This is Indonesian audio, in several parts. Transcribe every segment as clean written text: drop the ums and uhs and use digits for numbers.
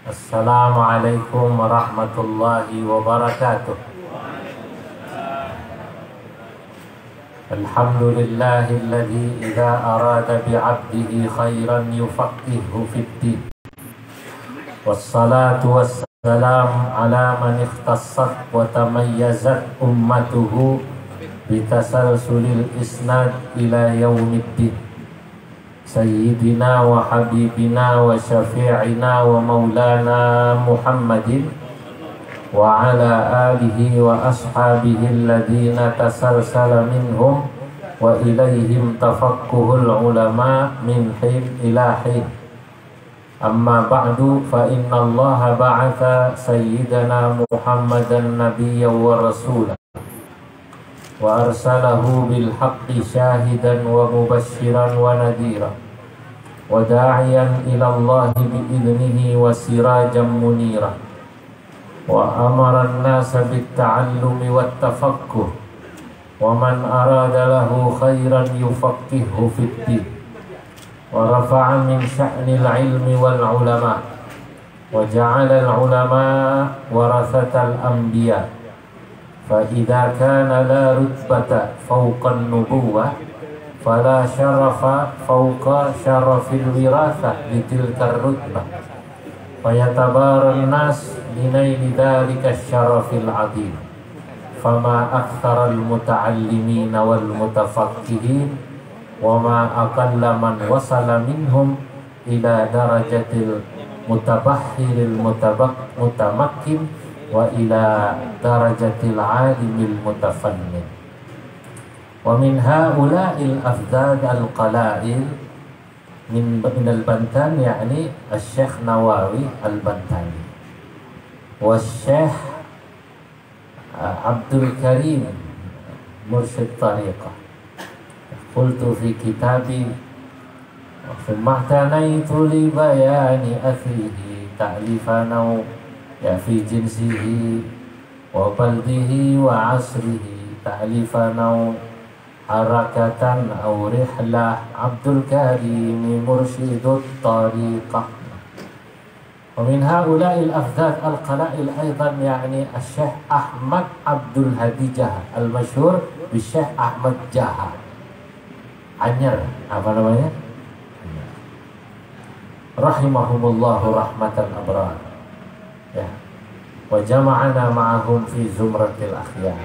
Assalamualaikum warahmatullahi wabarakatuh. Alhamdulillahilladzi idza arada bi'abdihi khairan yufaqqihhu fid-din. Wassalatu wassalam ala man ikhtassat wa tamayyazat ummatuhu bitasalsulil isnad ila yaumiddin. Sayyidina wa habibina wa syafi'ina wa maulana Muhammadin wa ala alihi wa ashabihi alladhina tasalsala minhum wa ilayhim tafaqquhul ulama min hin ila hin. Amma ba'du, fa inna allaha ba'atha sayyidana Muhammadan nabiyyan wa rasulah wa arsalahu bil haqqi syahidan wa mubashiran wa nadhira wa da'iyan ila Allahi bi idnihi wa sirajan munira wa amara an-nasa bit ta'allumi wat tafaqquh wa man arada lahu khairan yufaqqihhu fid din wa rafa'a min sya'nil ilmi wal ulama wa ja'ala al ulama warathatal anbiya. فإذا كان لا رتبة فوق النبوة فلا شرف فوق شرف الوراثة لتلك الرتبة فيتبارى الناس لنيل ذلك الشرف العظيم فما أكثر المتعلمين والمتفقهين وما أقل من وصل منهم إلى درجة المتبحر المتمكن wa ila darajatil alimil mutafannin. Wa min haula'il afdad al-qala'il min al-Bantan, yakni Syekh Nawawi al-Bantani wa Syekh Abdul Karim Mursyid Tariqah. Qultu fi kitabi wa thumma tanaitu li bayani athrihi ta'lifana ya fi jinsihi wa baldihi wa asrihi ta'lifana harakatan aw rihlah Abdul Karim Mursyidut Tariqah. Wa min haula'il afdad al-qala'il aidan, yani Syekh Ahmad Abdul Hadi Jaha al-masyhur bi Syekh Ahmad Jaha Anyar, apa namanya, rahimahumullahu rahmatan abrar. Ya, wa jama'ana ma'ahum fi zumratil akhyar.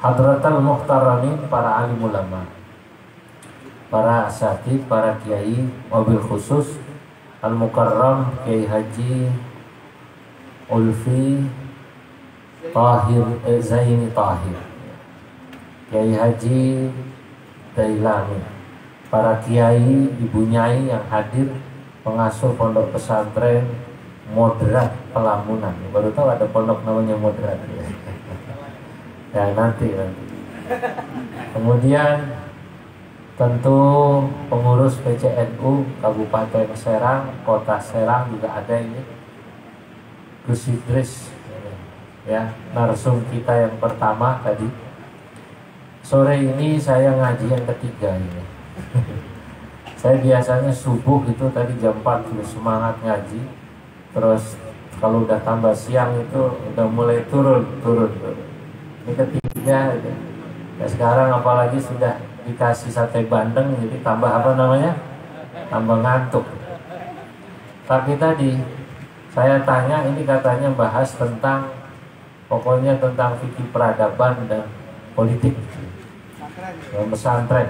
Hadratal muhtaramin, para alim ulama, para asatid, para kiai, wabil khusus al-mukarram Kiai Haji Ulfi Tahir Zaini Tahir, Kiai Haji Dailami, para kiai, ibu nyai yang hadir, pengasuh pondok pesantren Moderat Pelamunan. Baru tahu ada pondok namanya Moderat. Ya nanti. Kemudian tentu pengurus PCNU Kabupaten Serang, Kota Serang juga ada ini. Gus Idris, ya, narsum kita yang pertama tadi. Sore ini saya ngaji yang ketiga ini. Saya biasanya subuh itu tadi jam 4 sudah semangat ngaji. Terus kalau udah tambah siang itu udah mulai turun. Ini ketiga aja. Ya sekarang apalagi sudah dikasih sate bandeng, jadi tambah apa namanya? Tambah ngantuk. Tapi tadi saya tanya, ini katanya bahas tentang, pokoknya tentang fikih peradaban dan politik dalam pesantren.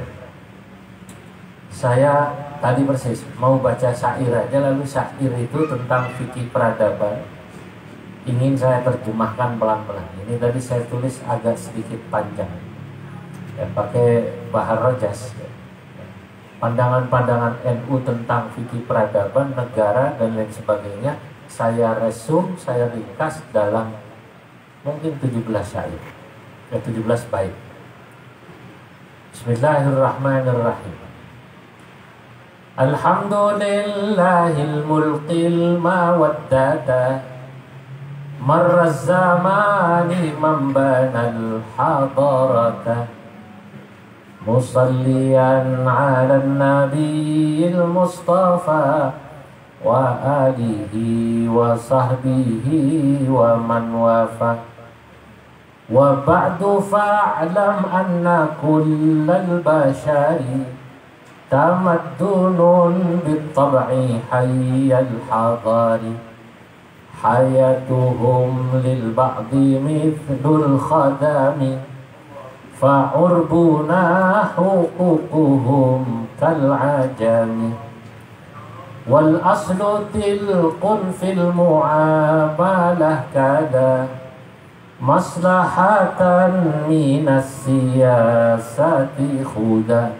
Saya tadi persis mau baca syair aja, lalu syair itu tentang fikih peradaban ingin saya terjemahkan pelan-pelan. Ini tadi saya tulis agak sedikit panjang ya, pakai Bahar Rojas, pandangan-pandangan NU tentang fikih peradaban negara dan lain sebagainya. Saya resum, saya ringkas dalam mungkin 17 syair, 17 bait. Bismillahirrahmanirrahim. Alhamdulillahil mulkil mawaddata marraz zamani man banal hadarata musalliyan ala nabiyil mustafa wa alihi wa sahbihi wa man wafa. Wa ba'du fa'lam anna kullal bashari tamaddunun bit-tab'i hayyal hadari. Hayatuhum lil ba'di mithlul khadami fa'urbuna huququhum kal'ajami. Wal aslu tilqun fil mu'amalah kada maslahatan minas siyasati khuda.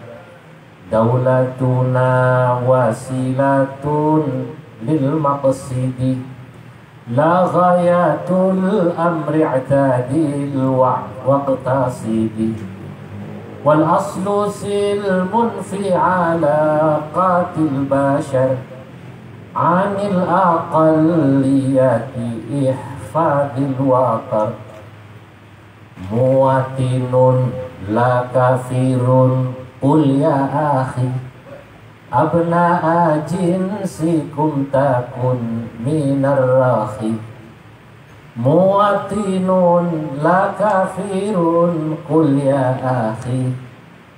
Daulatuna wasilatun lil maqsidi la ghayatul amri i'tadil waqtasidi. Wal aslu silmun fi alaqatil bashar anil aqalliyati ihfadil waqar. Muwatinun la kafirun qul ya akhi abna'a jinsikum takun minar rakhi. Muwatinun la kafirun qul ya akhi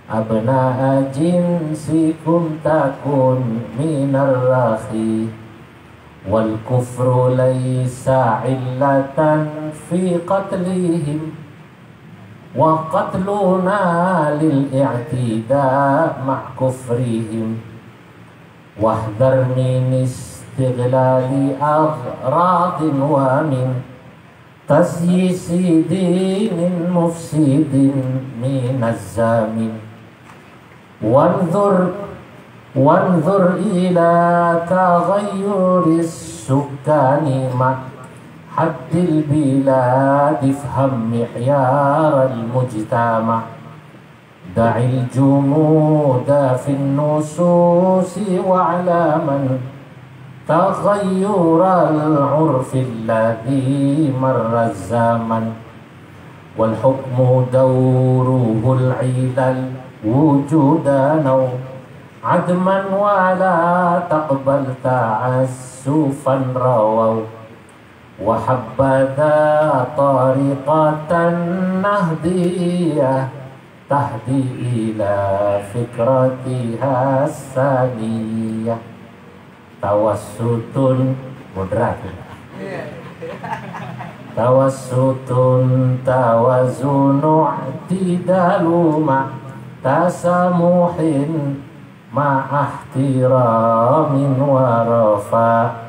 abna'a jinsikum takun minar rakhi. Wal kufru laysa illatan fi qatlihim wa qatluna lil i'tida ma' kufrihim. Wahdar min istighlali aghradin wa min tasyisi dinin mufsidin min az-zamin. Wanzur ila taghayyuris sukani ma' haddil bilad ifham mi'yaral mujtama. Da'il jumuda fin nususi wa'laman taghayyural urfi alladhi marra zaman. Wal hukmu dawruhul ilal wujudanaw adman wa la taqbal ta'assufan rawaw. Wa habbada tariqatan nahdiyah tahdi ila fikratiha saniyah. Tawassutun moderat. Tawassutun tawazunu i'tidalu ma tasamuhin ma'ahtiramin wa rafa.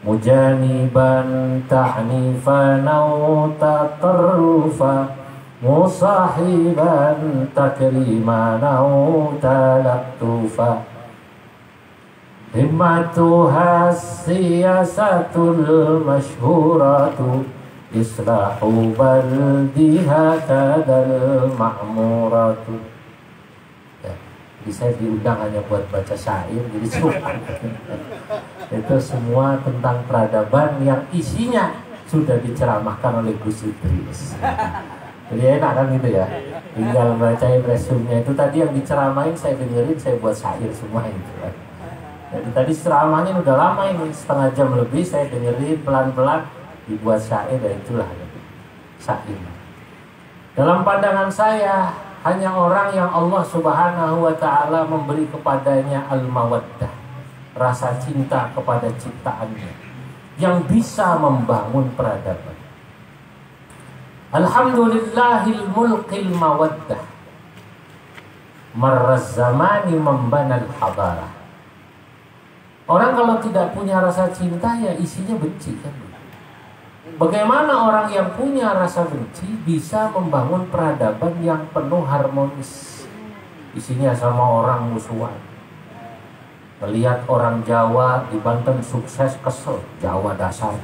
Mujaniban ta'nifan aw tatarrufa musahiban takriman aw talaqtufa. Himmatuha siyasatul masyhuratu islahu baldiha kadal ma'muratu. Ya, jadi saya diundang hanya buat baca syair, jadi cuma itu semua tentang peradaban yang isinya sudah diceramahkan oleh Gus Idris. Jadi enak kan gitu ya, tinggal bacain resumenya. Itu tadi yang diceramain saya dengerin, saya buat syair semua itu kan. Jadi tadi ceramahnya udah lama ini, setengah jam lebih saya dengerin pelan-pelan, dibuat syair, dan itulah syair. Dalam pandangan saya, hanya orang yang Allah Subhanahu wa ta'ala memberi kepadanya al-mawaddah, rasa cinta kepada ciptaannya, yang bisa membangun peradaban. Alhamdulillahil mulkil mawaddah marraz zamani membanal hadarah. Orang kalau tidak punya rasa cinta ya isinya benci kan. Bagaimana orang yang punya rasa benci bisa membangun peradaban yang penuh harmonis, isinya sama orang musuhan. Melihat orang Jawa di Banten sukses, kesel, Jawa dasar.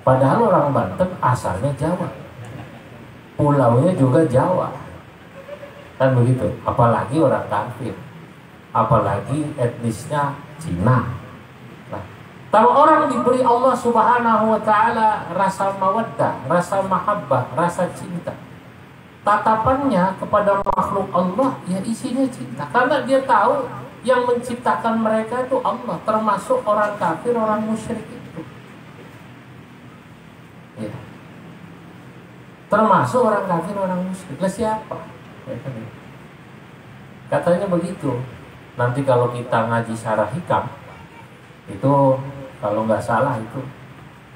Padahal orang Banten asalnya Jawa, pulaunya juga Jawa, kan begitu. Apalagi orang kafir, apalagi etnisnya Cina. Nah, kalau orang diberi Allah Subhanahu wa ta'ala rasa mawaddah, rasa mahabbah, rasa cinta, tatapannya kepada makhluk Allah ya isinya cinta, karena dia tahu Yang menciptakan mereka itu Allah, termasuk orang kafir, orang musyrik itu. Ya. Termasuk orang kafir, orang musyrik. Lah siapa? Ya, kan? Katanya begitu. Nanti kalau kita ngaji syarah hikam, itu kalau nggak salah itu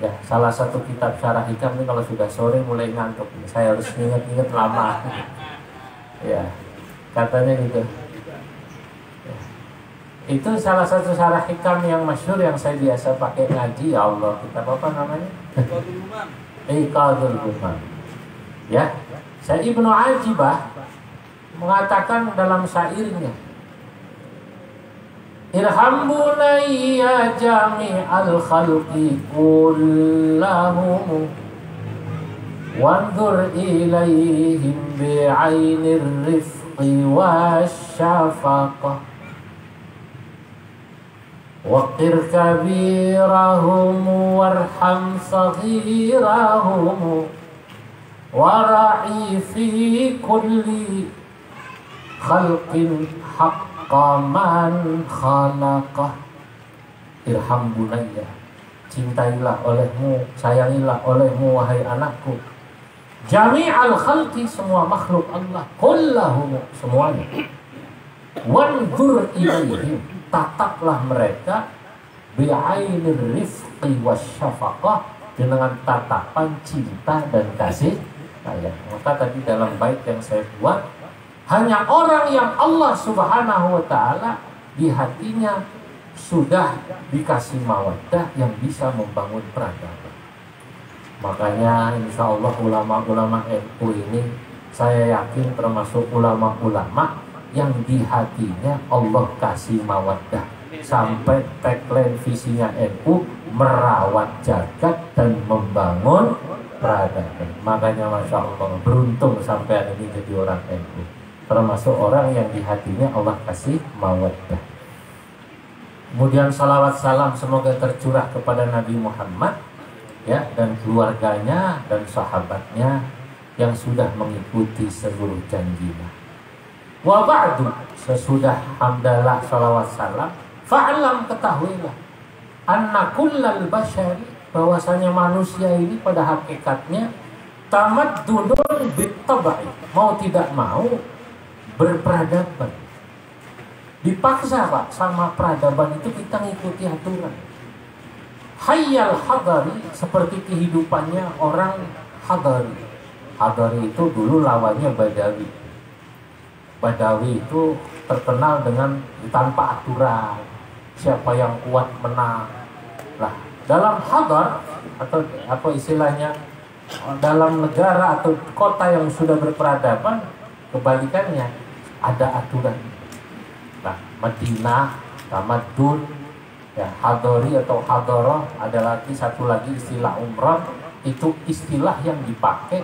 ya salah satu kitab syarah hikam ini kalau sudah sore mulai ngantuk. Saya harus ingat-ingat lama. Ya, katanya gitu. Ya. Itu salah satu syarah hikam yang masyhur yang saya biasa pakai ngaji. Ya Allah, kitab apa namanya? Iqadul Umam. Ya, saya Ibnu Ajibah mengatakan dalam syairnya, irham bunayya jami'al khalqi kullahum wanzur ilaihim bi'ainir rifqi wasyafaqah waqir kabirahum warham saghirahum wara'i fi kulli khalqin haqqaman khalaqah. Irham bunayya, cintailah olehmu, sayangilah olehmu wahai anakku, jami'al khalqi, semua makhluk Allah, kullahum, semuanya. Wanzur ilaihim, tataplah mereka, bi'ainir rifqi wasyafaqah, dengan tatapan cinta dan kasih sayang. Maka tadi dalam bait yang saya buat, hanya orang yang Allah Subhanahu wa ta'ala di hatinya sudah dikasih mawaddah yang bisa membangun peradaban. Makanya insya Allah ulama-ulama NU ini saya yakin termasuk ulama-ulama yang di hatinya Allah kasih mawaddah. Sampai tagline visinya NU, merawat jagat dan membangun peradaban. Makanya Masya Allah, beruntung sampai ini jadi orang NU, termasuk orang yang di hatinya Allah kasih mawaddah. Kemudian salawat salam semoga tercurah kepada Nabi Muhammad ya, dan keluarganya dan sahabatnya yang sudah mengikuti seluruh janjinya. Wa ba'du, sesudah hamdalah salawat salam, fa'alam, ketahuilah, anna kullal basyari, bahwasanya manusia ini pada hakikatnya tamaddunun bittabai, mau tidak mau berperadaban. Dipaksa Pak sama peradaban itu kita ngikuti aturan. Hayyal hadari, seperti kehidupannya orang hadari. Hadari itu dulu lawannya Badawi. Badawi itu terkenal dengan tanpa aturan, siapa yang kuat menang. Nah, dalam hadar atau apa istilahnya, dalam negara atau kota yang sudah berperadaban, kebalikannya, ada aturan. Nah, Madinah, Tamadun, ya, Hadori atau Hadoroh, ada lagi satu lagi istilah umrah, itu istilah yang dipakai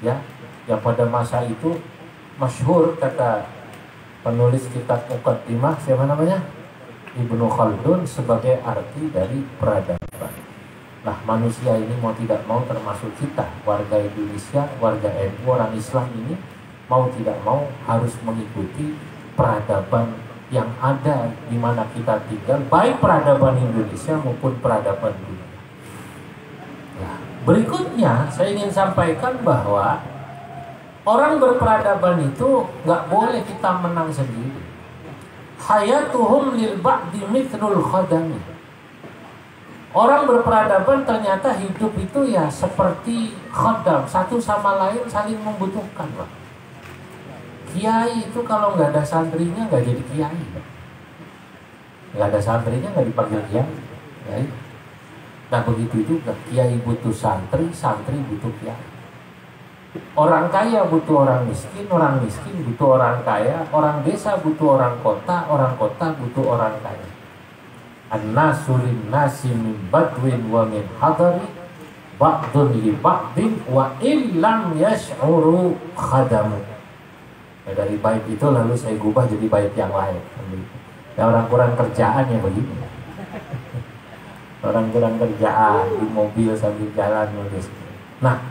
ya, yang pada masa itu masyhur kata penulis kitab Muqaddimah, siapa namanya? Ibnu Khaldun, sebagai arti dari peradaban. Nah, manusia ini mau tidak mau, termasuk kita, warga Indonesia, warga NU, orang Islam ini, mau tidak mau harus mengikuti peradaban yang ada di mana kita tinggal, baik peradaban Indonesia maupun peradaban dunia. Nah, berikutnya saya ingin sampaikan bahwa orang berperadaban itu nggak boleh kita menang sendiri. Hayatuhum lil ba'di mithlul khadami. Orang berperadaban ternyata hidup itu ya seperti khadam, satu sama lain saling membutuhkan, Pak. Kiai itu kalau nggak ada santrinya nggak jadi kiai, nggak ada santrinya nggak dipanggil kiai. Ya. Nah, begitu juga kiai butuh santri, santri butuh kiai. Orang kaya butuh orang miskin butuh orang kaya, orang desa butuh orang kota butuh orang kaya. An-nasu lin-nasi min badwin wa min hadari, ba'dun li ba'din wa illam yash'uru khadamu. Nah, dari bait itu lalu saya gubah jadi bait yang lain. Ya, orang kurang kerjaan ya begini. Orang kurang kerjaan di mobil sambil jalan nulis. Nah,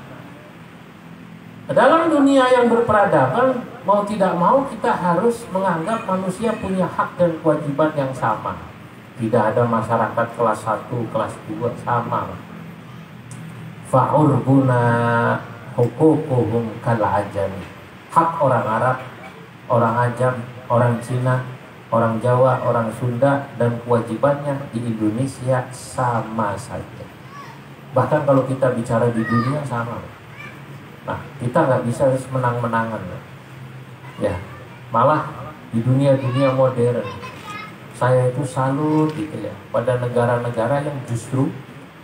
Dalam dunia yang berperadaban, mau tidak mau kita harus menganggap manusia punya hak dan kewajiban yang sama. Tidak ada masyarakat kelas 1, kelas 2, sama. Fa'urbuna hukukuhum kal ajami. Hak orang Arab, orang Ajam, orang Cina, orang Jawa, orang Sunda, dan kewajibannya di Indonesia sama saja. Bahkan kalau kita bicara di dunia sama. Nah, kita nggak bisa menang-menangan. Ya, malah di dunia-dunia modern, saya itu salut gitu ya pada negara-negara yang justru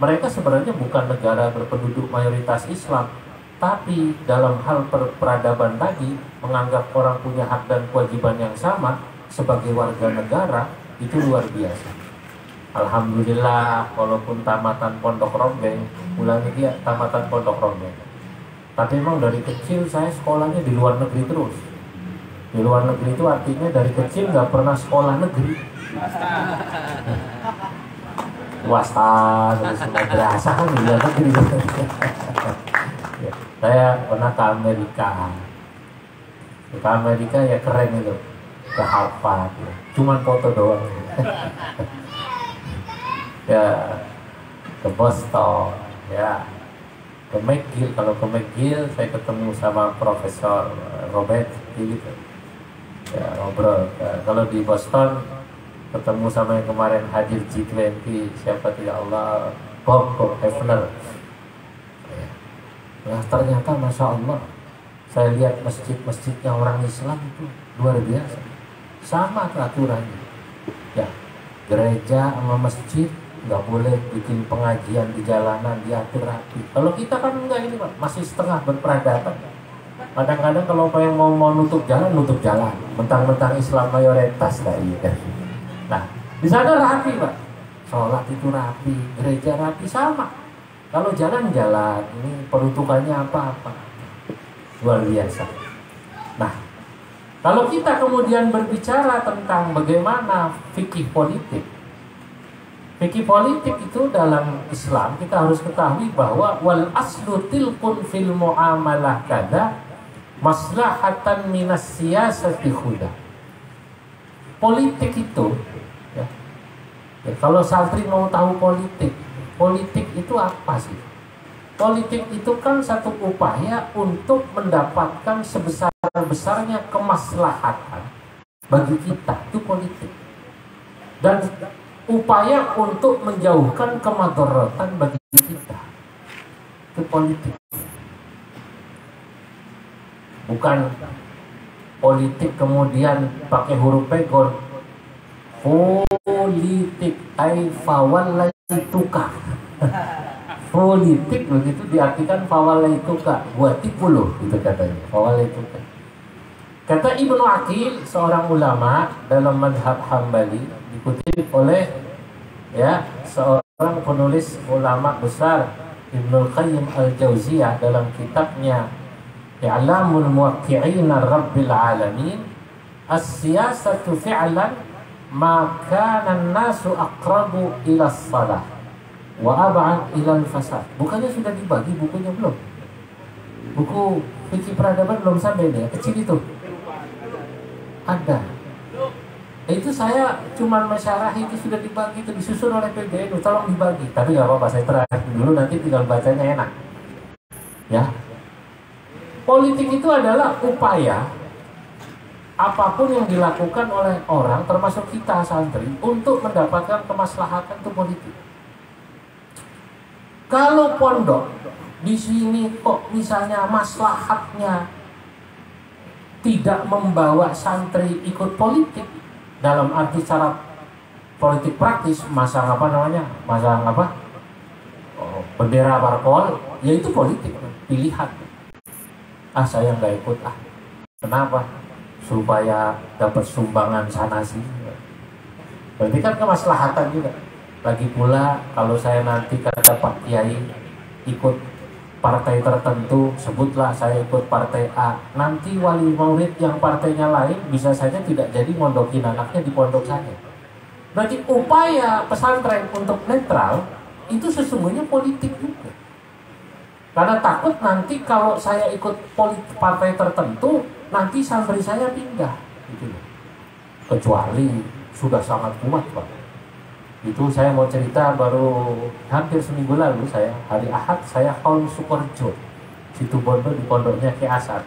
mereka sebenarnya bukan negara berpenduduk mayoritas Islam, tapi dalam hal peradaban tadi menganggap orang punya hak dan kewajiban yang sama sebagai warga negara, itu luar biasa. Alhamdulillah, walaupun tamatan Pondok Rombeng, ulangi dia tamatan Pondok Rombeng. Tapi memang dari kecil saya sekolahnya di luar negeri terus. Di luar negeri itu artinya dari kecil nggak pernah sekolah negeri. Swasta, terus madrasah kan di luar negeri. Ya, saya pernah ke Amerika. Ke Amerika ya keren itu. Ke Harvard. Ya. Cuman foto doang. Ya, ke Boston. Ya. Ke McGill, kalau ke McGill saya ketemu sama Profesor Robert gitu ya, ngobrol. Kalau di Boston ketemu sama yang kemarin hadir G20, siapa tidak Allah, Bob Hefner ya. Nah ternyata Masya Allah, saya lihat masjid-masjidnya orang Islam itu luar biasa, sama aturannya ya, gereja sama masjid nggak boleh bikin pengajian di jalanan, diatur rapi. Kalau kita kan enggak, ini Pak, masih setengah berperadaban. Kadang-kadang kalau pengen mau nutup jalan, mentang-mentang Islam mayoritas lah iya. Nah, di sana rapi Pak, sholat itu rapi, gereja rapi, sama. Kalau jalan-jalan, ini peruntukannya apa-apa, luar biasa. Nah, kalau kita kemudian berbicara tentang bagaimana fikih politik, fikih politik itu dalam Islam kita harus ketahui bahwa wal aslu tilkun fil muamalah kada maslahatan minas siyasati khuda. Politik itu ya, kalau santri mau tahu politik itu apa sih? Politik itu kan satu upaya untuk mendapatkan sebesar-besarnya kemaslahatan bagi kita, itu politik. Dan upaya untuk menjauhkan kemadaratan bagi kita, itu politik. Bukan politik kemudian pakai huruf pegon. Politik ay fawalaituka. Politik begitu diartikan fawalaituka, buati puluh gitu katanya, fawalaituka. Kata Ibnu Aqil, seorang ulama dalam madhab Hambali, dikutip oleh ya seorang penulis ulama besar, Ibnu Qayyim al-Jauziyah, dalam kitabnya I'lamul Muwaqqi'in Rabbil Alamin, as-siyasatu fi'lan ma kana an-nasu aqrabu ila as-salah wa ab'ad ila al-fasad. Bukannya sudah dibagi bukunya belum? Buku fikih peradaban belum sampai nih, kecil itu. Ada. Itu saya cuma masalah itu sudah dibagi, itu disusun oleh PBNU, tolong dibagi. Tapi nggak apa-apa, saya terakhir dulu, nanti tinggal bacanya enak. Ya. Politik itu adalah upaya apapun yang dilakukan oleh orang, termasuk kita santri, untuk mendapatkan kemaslahatan itu politik. Kalau pondok di sini kok misalnya maslahatnya tidak membawa santri ikut politik dalam arti secara politik praktis, masang apa namanya, masang apa, bendera parpol, yaitu politik, pilihan. Saya nggak ikut, kenapa? Supaya dapat sumbangan sana sini. Berarti kan kemaslahatan juga. Lagi pula kalau saya nanti kata Pak Kiai ikut partai tertentu, sebutlah saya ikut partai A, nanti wali murid yang partainya lain bisa saja tidak jadi mondokin anaknya di pondok saya. Berarti upaya pesantren untuk netral itu sesungguhnya politik juga. Karena takut nanti kalau saya ikut partai tertentu, nanti santri saya pindah. Gitu. Kecuali sudah sangat kuat, Pak. Itu saya mau cerita baru hampir seminggu lalu, saya hari Ahad saya haul Sukorejo, Situbondo di pondoknya Ki Asad.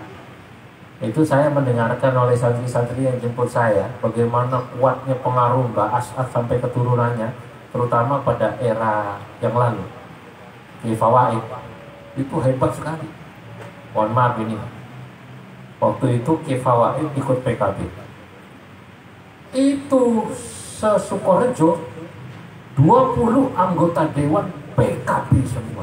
Itu saya mendengarkan oleh santri-santri yang jemput saya bagaimana kuatnya pengaruh Mbak Asad sampai keturunannya, terutama pada era yang lalu. Ki Fawaid itu hebat sekali. Mohon maaf ini, waktu itu Ki Fawaid ikut PKB. Itu se-Sukorejo 20 anggota dewan PKB semua.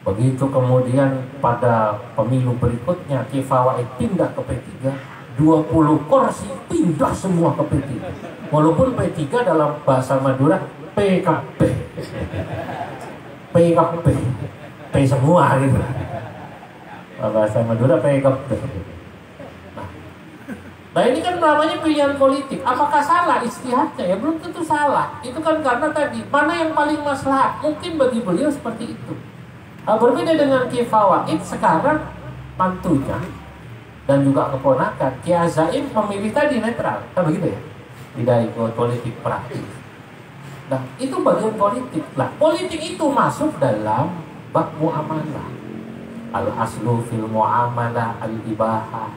Begitu kemudian pada pemilu berikutnya Ki Fawaid pindah ke P3, 20 kursi pindah semua ke P3. Walaupun P3 dalam bahasa Madura PKB. PKB. P semua gitu. Bahasa Madura PKB. Nah ini kan namanya pilihan politik. Apakah salah istihadnya? Ya belum tentu salah. Itu kan karena tadi mana yang paling maslahat. Mungkin bagi beliau seperti itu. Nah, berbeda dengan Ki Fawaid, sekarang mantunya dan juga keponakan Ki Azaim memilih tadi netral. Kan begitu ya? Tidak ikut politik praktis. Nah itu bagian politik. Nah politik itu masuk dalam bab muamalah. Al-aslu fil muamalah al-ibahah.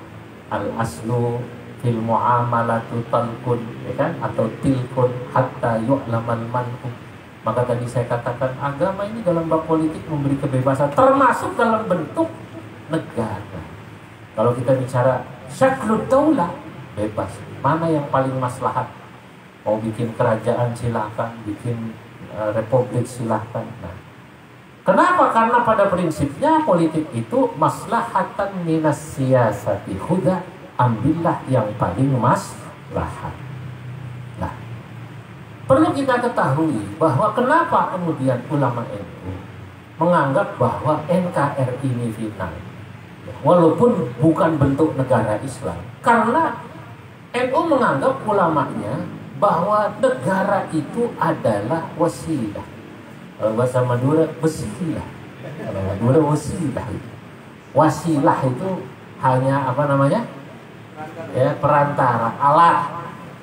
Al-aslu fil muamalatu talqun, ya kan, atau tilkun hatta yu'lamal manhum. Maka tadi saya katakan agama ini dalam bab politik memberi kebebasan termasuk dalam bentuk negara. Kalau kita bicara syaklud daulah, bebas. Mana yang paling maslahat? Mau bikin kerajaan silakan, bikin republik silakan. Nah, kenapa? Karena pada prinsipnya politik itu maslahatan minas siyasati huda, ambillah yang paling maslahat. Nah, perlu kita ketahui bahwa kenapa kemudian ulama NU menganggap bahwa NKRI ini final, walaupun bukan bentuk negara Islam, karena NU menganggap ulamanya bahwa negara itu adalah wasilah. Kalau bahasa Madura wasilah. Kalau Madura wasilah. Wasilah itu hanya apa namanya? Ya, perantara, alat,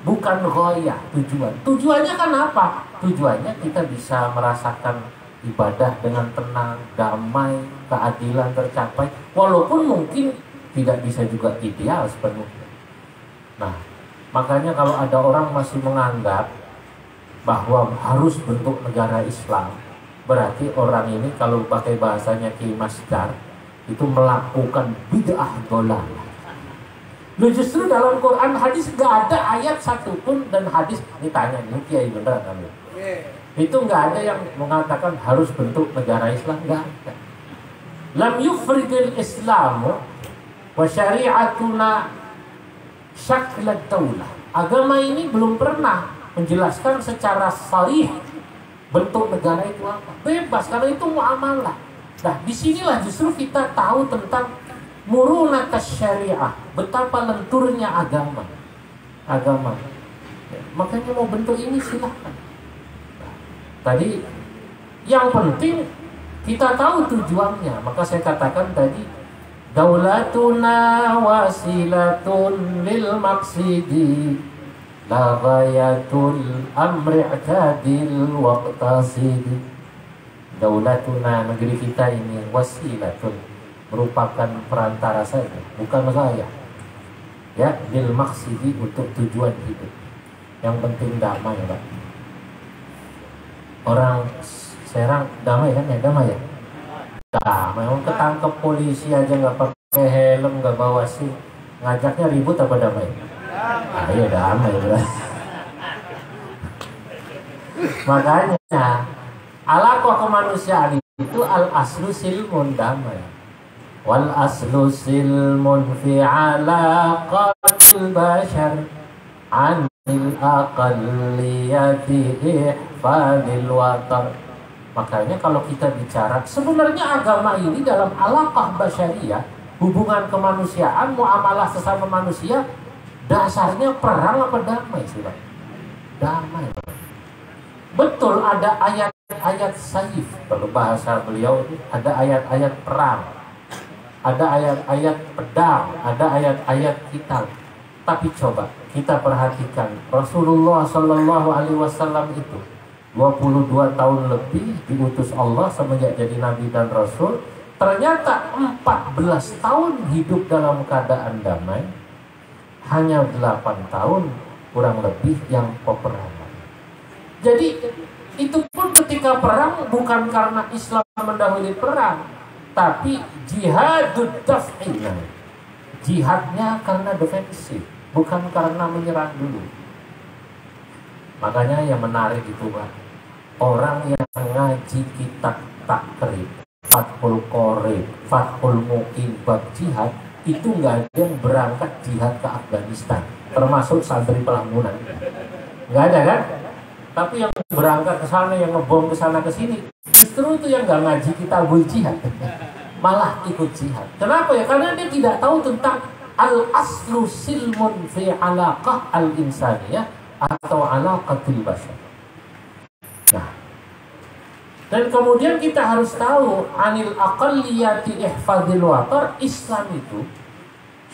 bukan ghoyah, tujuan. Tujuannya kan apa? Tujuannya kita bisa merasakan ibadah dengan tenang, damai, keadilan tercapai, walaupun mungkin tidak bisa juga ideal sepenuhnya. Nah, makanya kalau ada orang masih menganggap bahwa harus bentuk negara Islam, berarti orang ini kalau pakai bahasanya Ki Masdar itu melakukan bid'ah dhalalah. Lu justru dalam Quran hadis gak ada ayat satupun, dan hadis ditanya ini kiai beneran kan? Itu nggak ada yang mengatakan harus bentuk negara Islam, nggak ada. Lam yufridil Islamu wa syari'atuna syaklat daulah. Agama ini belum pernah menjelaskan secara sharih bentuk negara itu apa. Bebas, karena itu muamalah. Nah, disinilah justru kita tahu tentang murunatas syariah, betapa lenturnya agama. Makanya mau bentuk ini silahkan. Nah, tadi yang penting kita tahu tujuannya. Maka saya katakan tadi, daulatuna wasilatun lil maksidi la ghayatul amri i'tadil waqtasidi. Daulatuna, negeri kita ini, wasilatun, merupakan perantara saja, bukan gaya. Ya, lil maksidi, untuk tujuan hidup. Yang penting damai, Pak. Orang Serang damai kan ya, damai ya. Damai, orang ketangkep polisi aja nggak pakai helm, nggak bawa SIM, ngajaknya ribut apa damai? Ayo damai, bro. Makanya alaqah kemanusiaan itu al aslu silmun damai. Wal aslu silmun fi alaqatil bashar anil aqalliyati ihfadil watar. Makanya kalau kita bicara sebenarnya agama ini dalam alaqah basyariyah, hubungan kemanusiaan, muamalah sesama manusia, dasarnya perang apa damai sih, Pak? Damai. Betul ada ayat ayat saif, kalau bahasa beliau ada ayat-ayat perang, ada ayat-ayat pedang, ada ayat-ayat kitab. Tapi coba kita perhatikan Rasulullah Shallallahu Alaihi Wasallam itu 22 tahun lebih diutus Allah semenjak jadi Nabi dan Rasul. Ternyata 14 tahun hidup dalam keadaan damai, hanya 8 tahun kurang lebih yang peperangan. Jadi itu pun ketika perang bukan karena Islam mendahului perang, tapi jihadud daf'ina, jihadnya karena defensif, bukan karena menyerang dulu. Makanya yang menarik itu Pak, orang yang ngaji kitab takrib, Fathul Qorib, Fathul Muqim, bab jihad, itu nggak ada yang berangkat jihad ke Afghanistan, termasuk santri Pelambunan. Nggak ada kan? Tapi yang berangkat ke sana, yang ngebom ke sana ke sini, justru itu yang nggak ngaji kitabul jihad, malah ikut jihad. Kenapa ya? Karena dia tidak tahu tentang al-aslu silmun fi alaqah al-insaniyah atau alaqatil bashar. Nah, dan kemudian kita harus tahu anil aqalliyati ihfadil watar. Islam itu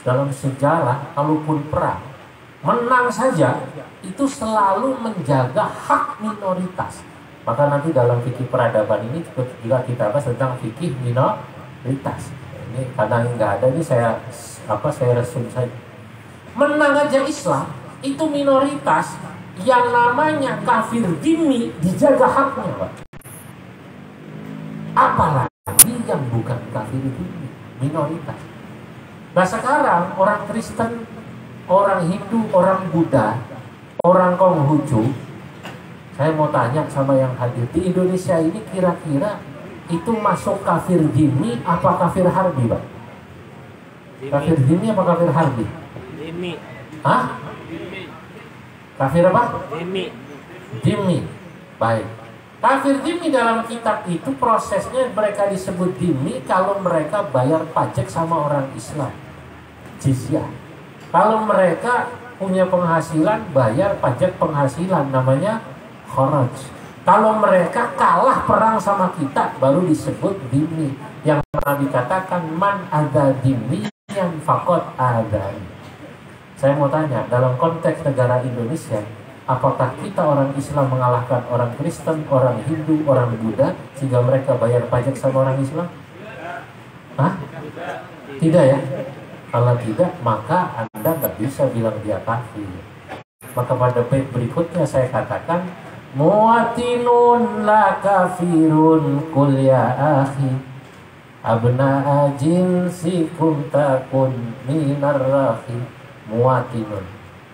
dalam sejarah kalaupun perang menang saja itu selalu menjaga hak minoritas. Maka nanti dalam fikih peradaban ini juga kita bahas tentang fikih minoritas. Ini kadang nggak ada, ini saya resum saja. Menang aja Islam itu minoritas yang namanya kafir dhimmi dijaga haknya, Pak. Apalagi yang bukan kafir dhimmi, minoritas. Nah sekarang orang Kristen, orang Hindu, orang Buddha, orang Konghucu, saya mau tanya sama yang hadir di Indonesia ini, kira-kira itu masuk kafir dhimmi apa kafir harbi, Pak? Kafir dhimmi apa kafir harbi? Dhimmi. Hah? Kafir apa? Dhimmi. Dhimmi. Baik. Kafir dhimmi dalam kitab itu prosesnya mereka disebut dhimmi kalau mereka bayar pajak sama orang Islam, jizyah. Kalau mereka punya penghasilan, bayar pajak penghasilan, namanya kharaj. Kalau mereka kalah perang sama kita, baru disebut dhimmi. Yang pernah dikatakan man ada dhimmi yang fakot ada. Saya mau tanya, dalam konteks negara Indonesia, apakah kita orang Islam mengalahkan orang Kristen, orang Hindu, orang Buddha sehingga mereka bayar pajak sama orang Islam? Hah? Tidak ya? Kalau tidak, maka Anda nggak bisa bilang dia kafir. Maka pada bait berikutnya saya katakan, muatinun la kafirun kul ya akhi abna jinsikum takun minar rahi. Muatinun,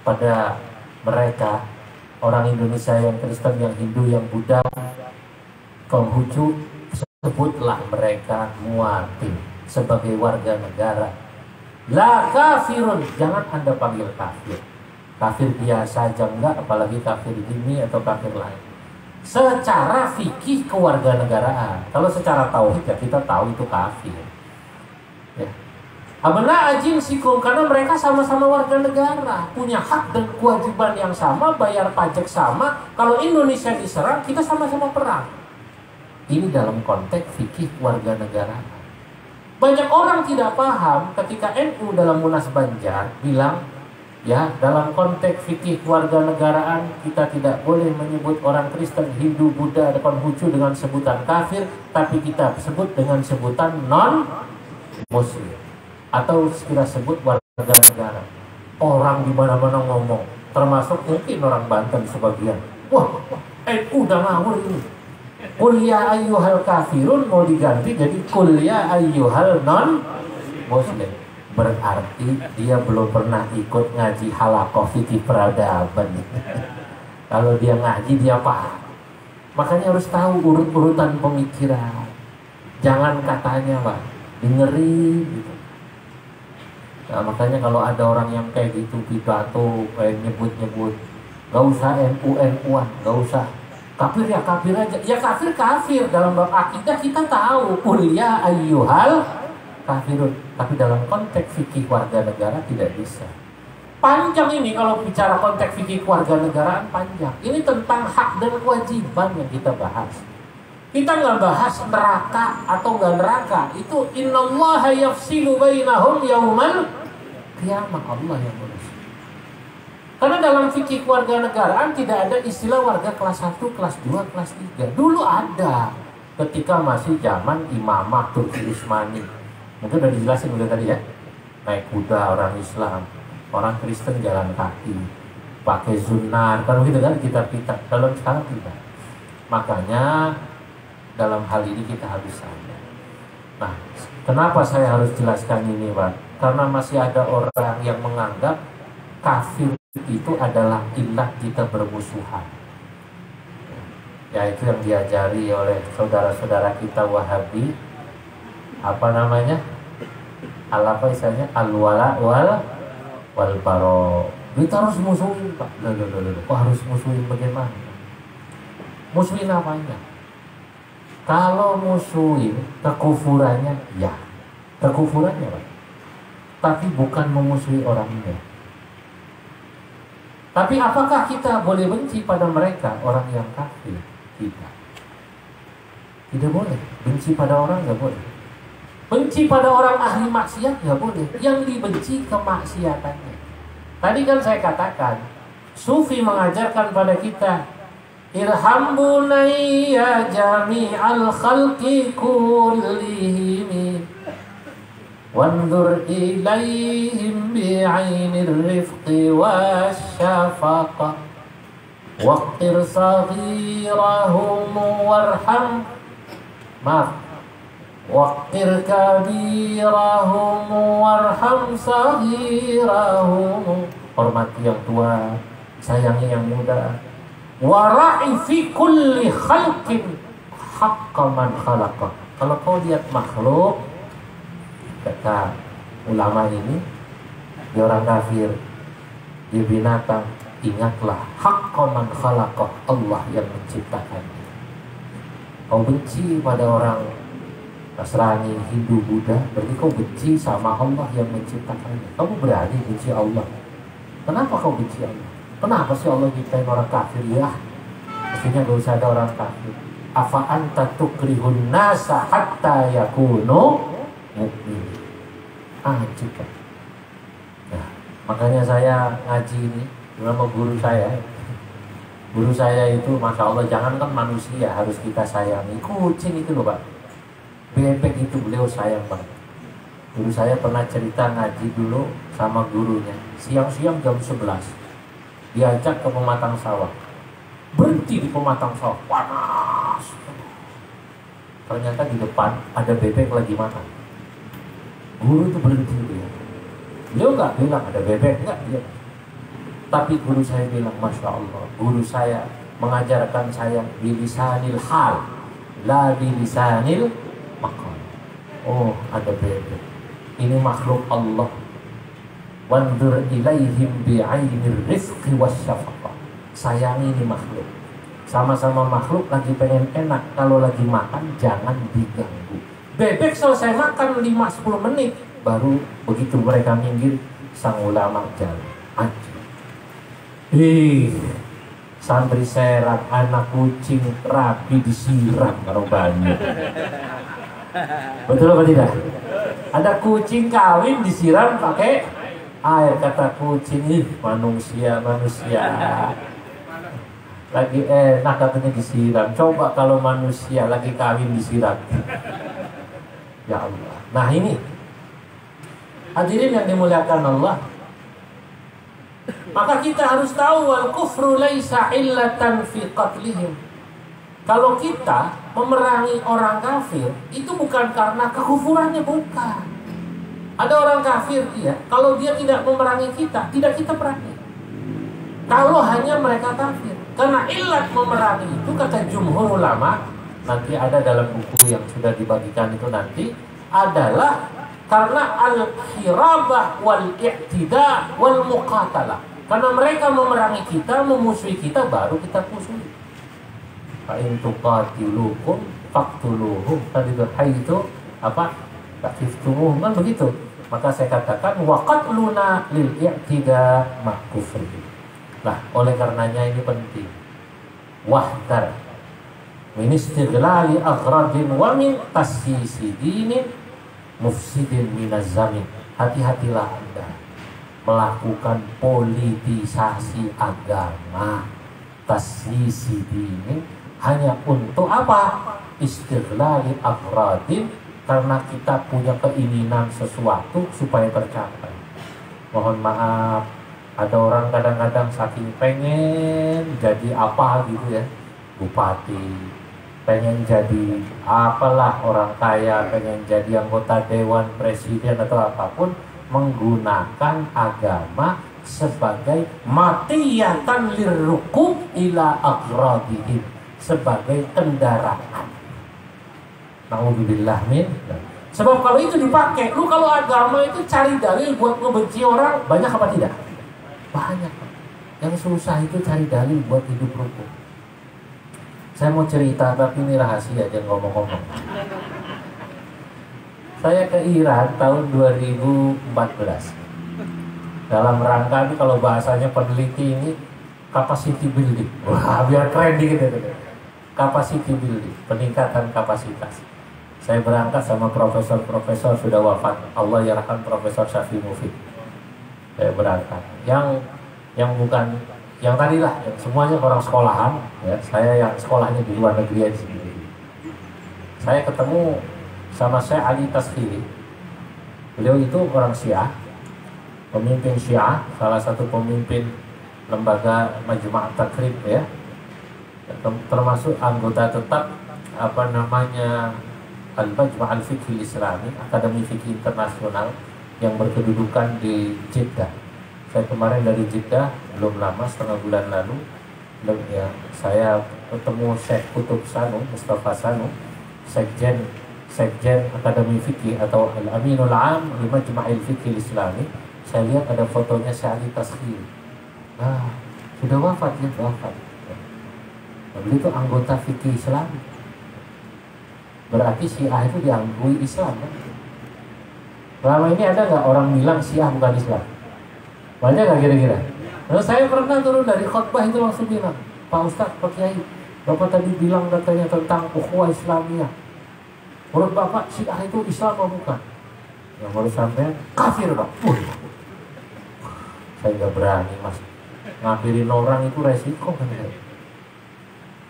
pada mereka orang Indonesia yang Kristen, yang Hindu, yang Buddha, Konghucu, sebutlah mereka muatin sebagai warga negara. La kafirun, jangan Anda panggil kafir. Kafir biasa aja enggak, apalagi kafir ini atau kafir lain. Secara fikih kewarganegaraan, kalau secara tauhid ya kita tahu itu kafir. Ya. Abna ajinsikum, karena mereka sama-sama warga negara, punya hak dan kewajiban yang sama, bayar pajak sama. Kalau Indonesia diserang, kita sama-sama perang. Ini dalam konteks fikih warga negara. Banyak orang tidak paham ketika NU dalam Munas Banjar bilang, ya dalam konteks fikih warga negaraan kita tidak boleh menyebut orang Kristen, Hindu, Buddha, Konghucu dengan sebutan kafir, tapi kita sebut dengan sebutan non-Muslim. Atau kita sebut warga negara. Orang di mana-mana ngomong, termasuk mungkin orang Banten sebagian. Wah, udah ngawur ini. Kuliah ayyuhal kafirun mau diganti jadi kuliah ayyuhal non muslim. Berarti dia belum pernah ikut ngaji halaqah fikih peradaban. Kalau dia ngaji dia paham. Makanya harus tahu urut-urutan pemikiran. Jangan katanya, Pak, dengerin gitu. Nah, makanya kalau ada orang yang kayak gitu pidato, kayak nyebut-nyebut, gak usah NU-NU-an, gak usah kafir ya kafir aja. Ya kafir dalam bab akidah kita tahu kuliah ayyuhal kafirun, tapi dalam konteks fikih warga negara tidak bisa. Panjang ini kalau bicara konteks fikih warga negaraan, panjang. Ini tentang hak dan kewajiban yang kita bahas. Kita nggak bahas neraka atau nggak neraka. Itu innallaha yafsilu bainahum yaumal qiyamah. Allah yang urus. Karena dalam fikih keluarga negaraan tidak ada istilah warga kelas 1, kelas 2, kelas 3. Dulu ada ketika masih zaman imamah Turki Utsmani. Mungkin udah dijelasin udah tadi ya. Naik kuda orang Islam, orang Kristen jalan kaki, pakai zunar, kan gitu kan kitab-kitab. Dalam sekarang tidak. Makanya dalam hal ini kita harus sadar. Nah, kenapa saya harus jelaskan ini, Pak? Karena masih ada orang yang menganggap kafir itu adalah ilah kita bermusuhan. Ya, itu yang diajari oleh saudara-saudara kita Wahabi. Apa namanya? Apa istilahnya? Al-wala wal baro. Kita harus musuhin, Pak. Kok harus musuhin bagaimana? Musuhin apanya? Kalau musuhin kekufurannya, ya kekufurannya, Pak. Tapi bukan memusuhi orangnya. Tapi apakah kita boleh benci pada mereka, orang yang kafir? Tidak. Tidak boleh. Benci pada orang nggak boleh. Benci pada orang ahli maksiat nggak boleh. Yang dibenci kemaksiatannya. Tadi kan saya katakan, Sufi mengajarkan pada kita, irham bunayya jami'al khalqi kullihim wanzur ilaihim bi'ainir rifqi wasyafaqah waqtir saghirahum warham waqtir kabirahum warham saghirahum. Hormati yang tua, sayangi yang muda. Wara'i fi kulli khalqin haqqa man khalaqa. Kalau kau lihat makhluk, kata ulama ini, dia orang kafir, dia binatang, ingatlah haqqa man khalaqa, Allah yang menciptakannya. Kau benci pada orang Nasrani, Hindu, Buddha, berarti kau benci sama Allah yang menciptakannya. Kamu berani benci Allah. Kenapa kau benci Allah? Kenapa sih Allah ciptain orang kafir? Ya, mestinya gak usah ada orang kafir. Afa anta tukrihun nasa hatta yakunu mu'min. Ajib. Nah, makanya saya ngaji ini sama guru saya. Guru saya itu, Masya Allah, jangankan manusia harus kita sayangi. Kucing itu loh, Pak. Bebek itu beliau sayang banget. Guru saya pernah cerita ngaji dulu sama gurunya. Siang-siang jam 11. Diajak ke pematang sawah. Berhenti di pematang sawah, panas. Ternyata di depan ada bebek lagi makan. Guru itu berhenti dia. Beliau nggak bilang ada bebek, nggak dia. Tapi guru saya bilang, Masya Allah, guru saya mengajarkan saya bilisanil hal, la bilisanil maqal. Oh, ada bebek. Ini makhluk Allah. Wandur ilaihim bi'ainir rizqi wasyafaqah. Sayangi ini makhluk. Sama-sama makhluk lagi pengen enak. Kalau lagi makan jangan diganggu. Bebek selesai makan 5-10 menit, baru begitu mereka minggir, sang ulama jalan. Santri serak, anak kucing rapi disiram kalau banyak. Betul apa tidak? Ada kucing kawin disiram pakai air, kata kucing, manusia lagi enak katanya disiram. Coba kalau manusia lagi kawin disiram. Ya Allah. Nah ini hadirin yang dimuliakan Allah, maka kita harus tahu wal kufru laisa illatan fi qatlihim. Kalau kita memerangi orang kafir itu bukan karena kekufurannya, bukan. Ada orang kafir, iya, kalau dia tidak memerangi kita, tidak kita perangi. Kalau hanya mereka kafir. Karena ilat memerangi itu, kata jumhur ulama, nanti ada dalam buku yang sudah dibagikan itu nanti, adalah karena al-hirabah wal-i'tida wal-muqatalah. Karena mereka memerangi kita, memusuhi kita, baru kita musuhi. Fa'in tuqatilukum faqtuluhum. Tadi itu apa? Taqiftumuhum, kan begitu. Maka saya katakan waqatluna lil i'tida ma'kufri. Nah, oleh karenanya ini penting. Wahdar min istighlali aghradin wa min tasyisi dinin mufsidin minaz zamin. Hati-hatilah Anda melakukan politisasi agama, tasyisi dinin, hanya untuk apa? Istighlali aghradin, karena kita punya keinginan sesuatu supaya tercapai. Mohon maaf, ada orang kadang-kadang saking pengen jadi apa gitu ya, bupati, pengen jadi apalah orang kaya, pengen jadi anggota dewan, presiden atau apapun, menggunakan agama sebagai matiyatan lirrukub ila aghradihim, sebagai kendaraan. Na'udzubillah min. Sebab kalau itu dipakai, lu kalau agama itu cari dalil buat ngebenci orang, banyak apa tidak? Banyak. Yang susah itu cari dalil buat hidup rukun. Saya mau cerita, tapi ini rahasia aja ngomong-ngomong. Saya ke Iran tahun 2014. Dalam rangka ini, kalau bahasanya peneliti ini, capacity building. Wah, biar keren dikit ya. Capacity building, peningkatan kapasitas. Saya berangkat sama profesor-profesor sudah wafat. Allah yarham Profesor Syafi Mufid. Saya berangkat. Yang bukan yang tadi lah, semuanya orang sekolahan. Ya, saya yang sekolahnya di luar negeri aja sendiri. Saya ketemu sama Syekh Ali Taskhiri. Beliau itu orang Syiah, pemimpin Syiah, salah satu pemimpin lembaga Majma' Takrib ya, termasuk anggota tetap Al-Majma' Al-Fiqh Islami, Akademi Fikih Internasional yang berkedudukan di Jeddah. Saya kemarin dari Jeddah, belum lama, setengah bulan lalu, ya, saya ketemu Syekh Kutub Sanu, Mustafa Sanu, Sekjen Akademi Fikih atau Al-Aminul Am di Majma' Al-Fiqh Islami. Saya lihat ada fotonya Syekh Ali Taskhiri. Nah, sudah wafat ya, wafat. Beliau itu anggota fikih Islam. Berarti Syiah itu diakui Islam kan? Selama ini ada nggak orang bilang Syiah bukan Islam? Banyak nggak kira-kira? Nah, saya pernah turun dari khutbah itu langsung bilang, Pak Ustadz, Pak Kiai, Bapak tadi bilang katanya tentang ukhuwah Islamiyah. Menurut Bapak Syiah itu Islam atau bukan? Yang baru sampai kafir Pak. Saya nggak berani Mas, ngambilin orang itu resiko kan ya?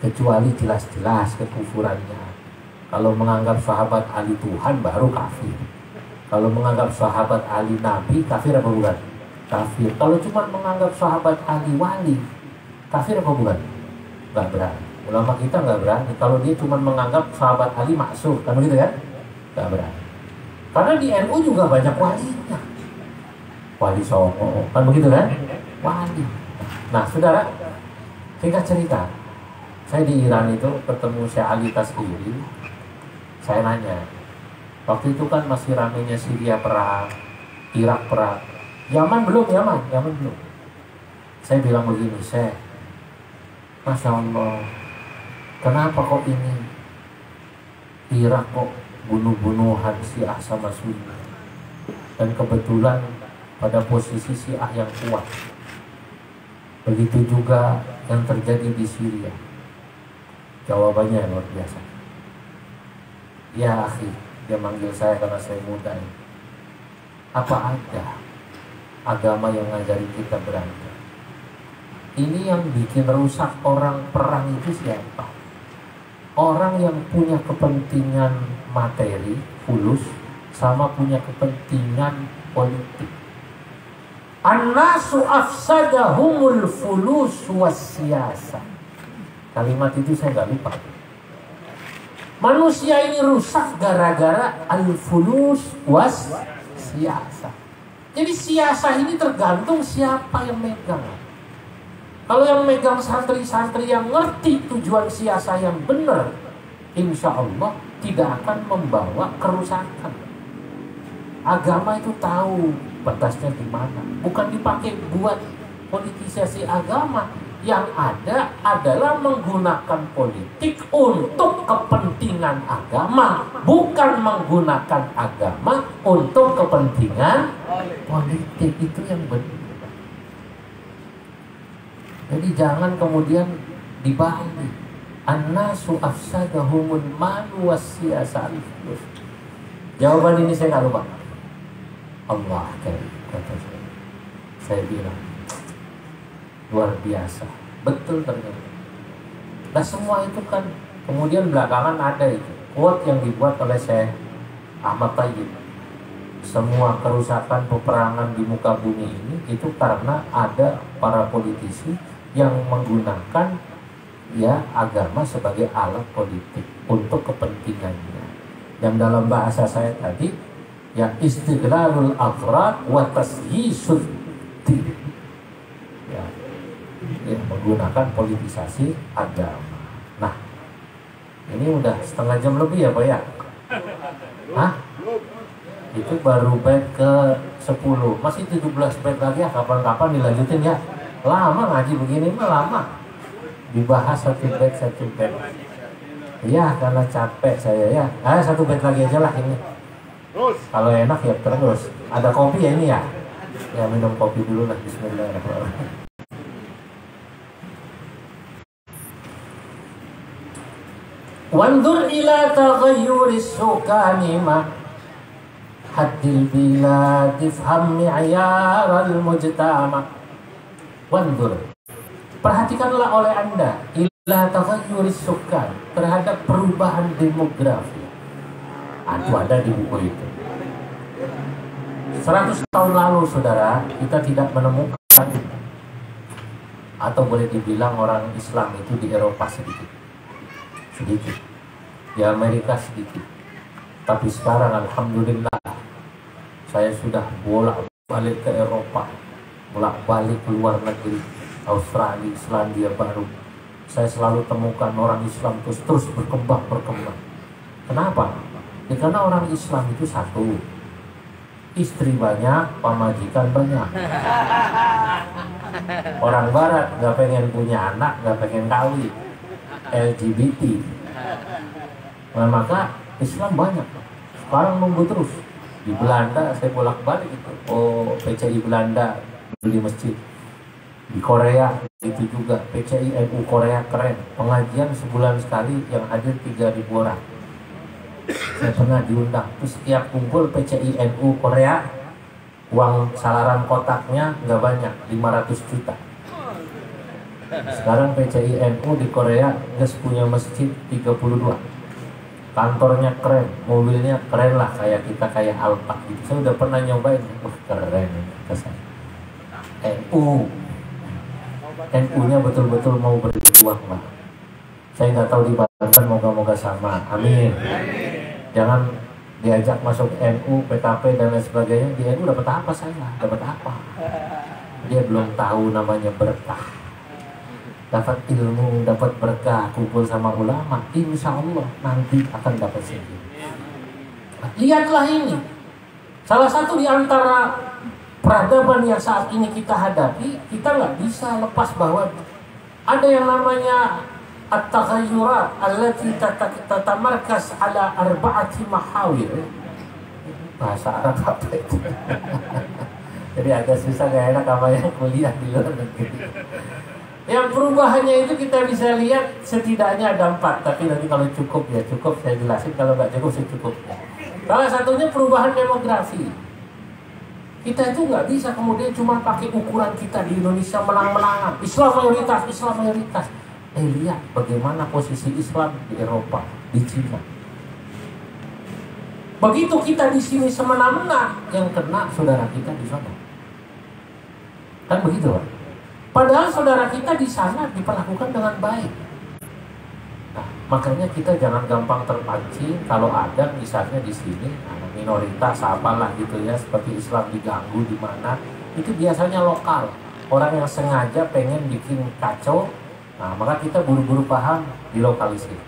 Kecuali jelas-jelas kekufurannya. Kalau menganggap sahabat Ali Tuhan baru kafir. Kalau menganggap sahabat Ali Nabi, kafir apa bukan? Kafir. Kalau cuma menganggap sahabat Ali wali, kafir apa bukan? Nggak berani. Ulama kita nggak berani. Kalau dia cuma menganggap sahabat Ali maksum, kan begitu ya? Nggak berani. Karena di NU juga banyak walinya. Wali Songo, kan begitu kan? Wali. Nah, saudara, singkat cerita, saya di Iran itu ketemu Syekh Ali Taskhiri. Saya nanya, waktu itu kan masih ramainya Syria perang, Irak perang, Yaman belum. Saya bilang begini, Syekh, Masya Allah, kenapa kok ini Irak kok bunuh-bunuhan Syiah sama Sunni, dan kebetulan pada posisi Syiah yang kuat. Begitu juga yang terjadi di Syria. Jawabannya luar biasa. Ya akhi, dia manggil saya karena saya muda. Apa ada agama yang ngajari kita berantem? Ini yang bikin rusak orang perang itu siapa? Orang yang punya kepentingan materi, fulus, sama punya kepentingan politik. An-nasu afsadahumul fulus was-siyasa. Kalimat itu saya nggak lupa. Manusia ini rusak gara-gara al-fulus was siyasa. Jadi siyasa ini tergantung siapa yang megang. Kalau yang megang santri-santri yang ngerti tujuan siyasa yang benar, insya Allah tidak akan membawa kerusakan. Agama itu tahu batasnya di mana. Bukan dipakai buat politisasi agama. Yang ada adalah menggunakan politik untuk kepentingan agama, bukan menggunakan agama untuk kepentingan politik. Itu yang benar. Jadi jangan kemudian dibalik. An-nasu afsadahumul malu wassiyasa. Jawaban ini saya nggak lupa. Allah kata saya. Saya bilang luar biasa, betul ternyata. Nah semua itu kan kemudian belakangan ada itu quote yang dibuat oleh Syekh Ahmad Tayyib. Semua kerusakan peperangan di muka bumi ini itu karena ada para politisi yang menggunakan ya agama sebagai alat politik untuk kepentingannya. Yang dalam bahasa saya tadi ya istiglalul aghrad wa tasyisud din. Ya, menggunakan politisasi agama. Nah, ini udah setengah jam lebih ya Pak ya? Hah? Itu baru bait ke 10. Masih 17 bait lagi ya, kapan-kapan dilanjutin ya. Lama ngaji begini mah lama. Dibahas satu bait. Iya, karena capek saya ya. Satu bait lagi aja lah ini. Kalau enak ya terus. Ada kopi ya ini ya? Ya minum kopi dulu lah. Bismillahirrahmanirrahim. Wandur ila taghayyuris sukani ma haddil bilad ifham mi'yaral mujtama. Wandur, perhatikanlah oleh Anda ila taghayyuris sukan, terhadap perubahan demografi. Itu ada di buku itu. 100 tahun lalu saudara, kita tidak menemukan, atau boleh dibilang orang Islam itu di Eropa sedikit, di Amerika sedikit. Tapi sekarang alhamdulillah saya sudah bolak-balik ke Eropa, bolak-balik ke luar negeri, Australia, Selandia Baru. Saya selalu temukan orang Islam terus berkembang. Kenapa? Ya, karena orang Islam itu satu, istri banyak, pamajikan banyak. Orang Barat nggak pengen punya anak, nggak pengen kawin, LGBT. Nah, maka Islam banyak. Sekarang nunggu terus. Di Belanda saya bolak-balik itu. PCI Belanda beli masjid. Di Korea itu juga PCI NU Korea keren. Pengajian sebulan sekali yang hadir 3.000 orang. Saya pernah diundang. Terus setiap kumpul PCI NU Korea, uang salaran kotaknya nggak banyak, 500 juta. Sekarang PCI NU di Korea nggak punya masjid 32. Kantornya keren, mobilnya keren lah, kayak kita kayak Alphard gitu. Saya udah pernah nyobain, keren kesan. NU-nya betul-betul mau berjuang lah. Saya nggak tahu di Banten, moga-moga sama. Amin. Jangan diajak masuk NU, PKP dan lain sebagainya. Di NU dapat apa saya? Dapat apa? Dia belum tahu namanya berkah. Dapat ilmu, dapat berkah, kumpul sama ulama, insya Allah nanti akan dapat segini. Lihatlah ini, salah satu di antara peradaban yang saat ini kita hadapi, kita nggak bisa lepas bahwa ada yang namanya at-taghayyurat allati tatamarkas ala arba'ati mahawir. Bahasa Arab apa itu? Jadi agak susah, gak enak sama yang kuliah di luar negeri. Yang perubahannya itu kita bisa lihat setidaknya ada 4. Tapi nanti kalau cukup ya cukup saya jelasin, kalau nggak cukup saya cukup. Salah satunya perubahan demografi. Kita itu nggak bisa kemudian cuma pakai ukuran kita di Indonesia menang-menangan. Islam mayoritas. Lihat bagaimana posisi Islam di Eropa, di Cina. Begitu kita di sini semena-mena, yang kena saudara kita di sana. Kan begitu, Pak? Padahal saudara kita di sana diperlakukan dengan baik. Nah, makanya kita jangan gampang terpancing kalau ada misalnya di sini minoritas apalah gitu ya, seperti Islam diganggu di mana, itu biasanya lokal. Orang yang sengaja pengen bikin kacau. Nah, maka kita buru-buru paham, dilokalisir.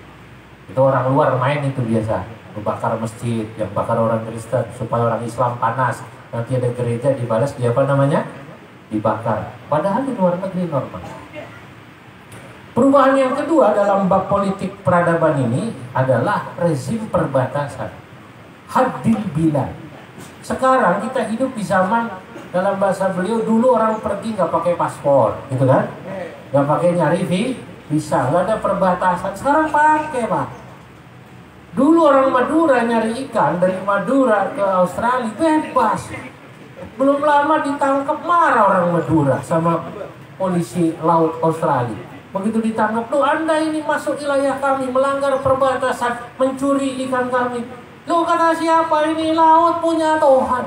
Itu orang luar main itu biasa, membakar masjid, yang bakar orang Kristen supaya orang Islam panas. Nanti ada gereja dibalas dia apa namanya? Dibakar. Padahal di luar negeri normal. Perubahan yang kedua dalam bab politik peradaban ini adalah rezim perbatasan. Haddil bilad. Sekarang kita hidup di zaman, dalam bahasa beliau, dulu orang pergi nggak pakai paspor, gitu kan? Nggak pakai nyari bisa, nggak ada perbatasan. Sekarang pakai Pak. Dulu orang Madura nyari ikan dari Madura ke Australia bebas. Belum lama ditangkap, marah orang Madura sama polisi laut Australia. Begitu ditangkap, tuh Anda ini masuk wilayah kami, melanggar perbatasan, mencuri ikan kami. Lo kata siapa ini? Laut punya Tuhan.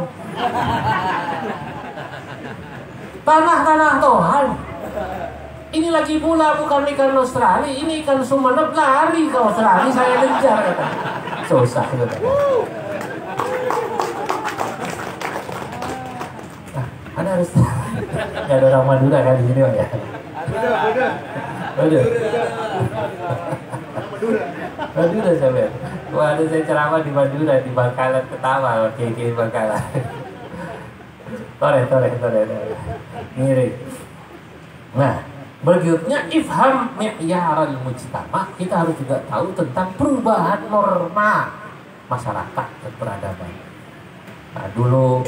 Tanah-tanah Tuhan. Ini lagi pula bukan ikan Australia, ini ikan Sumeneb, lari ke Australia, saya kejar kata. Susah kata. Nah, Anda harus nggak ada orang Madura kan di sini ya? Ada. Madura saya lihat. Wah, ada saya ceramah di Madura, di Bangkalan, ketawa, kayak Bangkalan. Tore. Mirip. Nah, berikutnya ifham mi'yaral mujtama. Kita harus juga tahu tentang perubahan norma masyarakat dan peradaban. Nah, dulu